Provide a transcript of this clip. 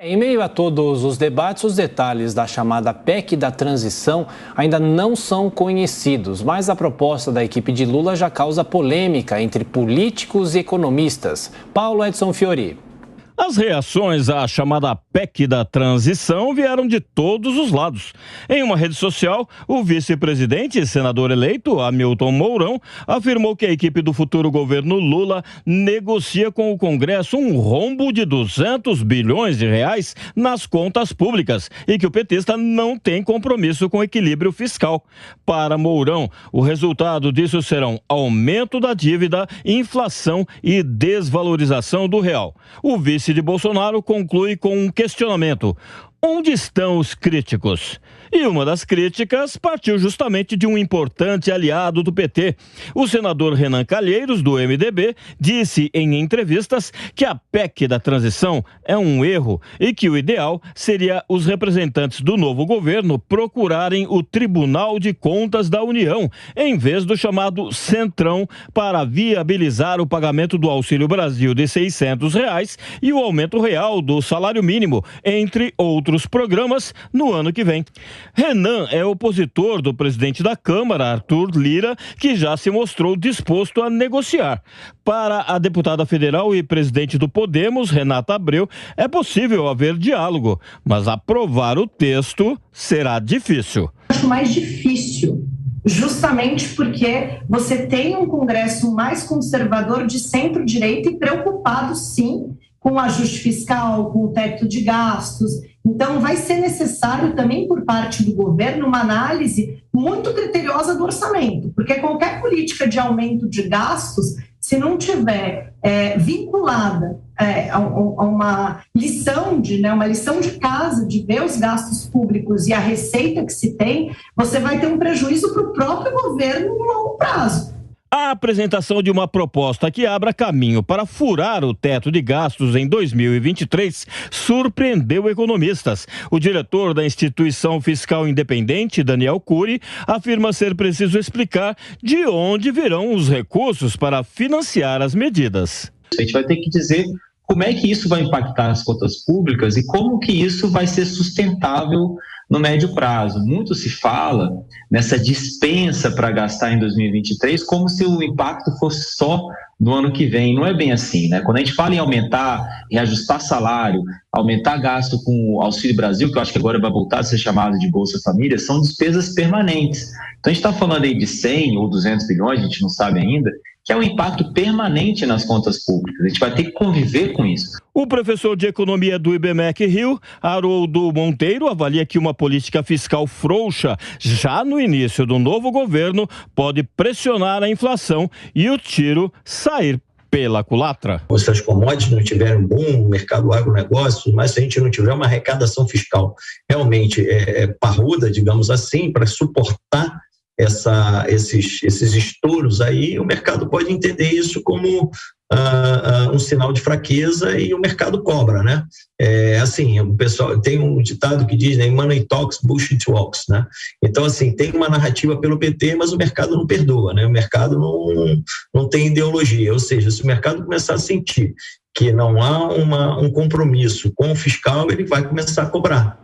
Em meio a todos os debates, os detalhes da chamada PEC da transição ainda não são conhecidos, mas a proposta da equipe de Lula já causa polêmica entre políticos e economistas. Paulo Edson Fiori. As reações à chamada PEC da transição vieram de todos os lados. Em uma rede social, o vice-presidente e senador eleito, Hamilton Mourão, afirmou que a equipe do futuro governo Lula negocia com o Congresso um rombo de 200 bilhões de reais nas contas públicas e que o petista não tem compromisso com equilíbrio fiscal. Para Mourão, o resultado disso serão aumento da dívida, inflação e desvalorização do real. O vice de Bolsonaro conclui com um questionamento: onde estão os críticos? E uma das críticas partiu justamente de um importante aliado do PT. O senador Renan Calheiros, do MDB, disse em entrevistas que a PEC da transição é um erro e que o ideal seria os representantes do novo governo procurarem o Tribunal de Contas da União, em vez do chamado Centrão, para viabilizar o pagamento do Auxílio Brasil de R$600 e o aumento real do salário mínimo, entre outros programas, no ano que vem. Renan é opositor do presidente da Câmara, Arthur Lira, que já se mostrou disposto a negociar. Para a deputada federal e presidente do Podemos, Renata Abreu, é possível haver diálogo, mas aprovar o texto será difícil. Acho mais difícil, justamente porque você tem um Congresso mais conservador de centro-direita e preocupado, sim, com o ajuste fiscal, com o teto de gastos. Então, vai ser necessário também, por parte do governo, uma análise muito criteriosa do orçamento, porque qualquer política de aumento de gastos, se não tiver vinculada a uma lição uma lição de casa, de ver os gastos públicos e a receita que se tem, você vai ter um prejuízo para o próprio governo no longo prazo. A apresentação de uma proposta que abra caminho para furar o teto de gastos em 2023 surpreendeu economistas. O diretor da Instituição Fiscal Independente, Daniel Cury, afirma ser preciso explicar de onde virão os recursos para financiar as medidas. A gente vai ter que dizer como é que isso vai impactar as contas públicas e como que isso vai ser sustentável no médio prazo. Muito se fala nessa dispensa para gastar em 2023 como se o impacto fosse só no ano que vem. Não é bem assim, né? Quando a gente fala em aumentar, reajustar salário, aumentar gasto com o Auxílio Brasil, que eu acho que agora vai voltar a ser chamado de Bolsa Família, são despesas permanentes. Então a gente está falando aí de 100 ou 200 bilhões, a gente não sabe ainda, que é um impacto permanente nas contas públicas. A gente vai ter que conviver com isso. O professor de economia do IBMEC Rio, Haroldo Monteiro, avalia que uma política fiscal frouxa, já no início do novo governo, pode pressionar a inflação e o tiro sair pela culatra. Se as commodities não tiverem um bom mercado agronegócio, mas se a gente não tiver uma arrecadação fiscal realmente parruda, digamos assim, para suportar esses estouros aí, o mercado pode entender isso como um sinal de fraqueza e o mercado cobra, né? Assim, o pessoal tem um ditado que diz, né, money talks, bullshit walks, né? Então, assim, tem uma narrativa pelo PT, mas o mercado não perdoa, né? O mercado não tem ideologia, ou seja, se o mercado começar a sentir que não há um compromisso com o fiscal, ele vai começar a cobrar.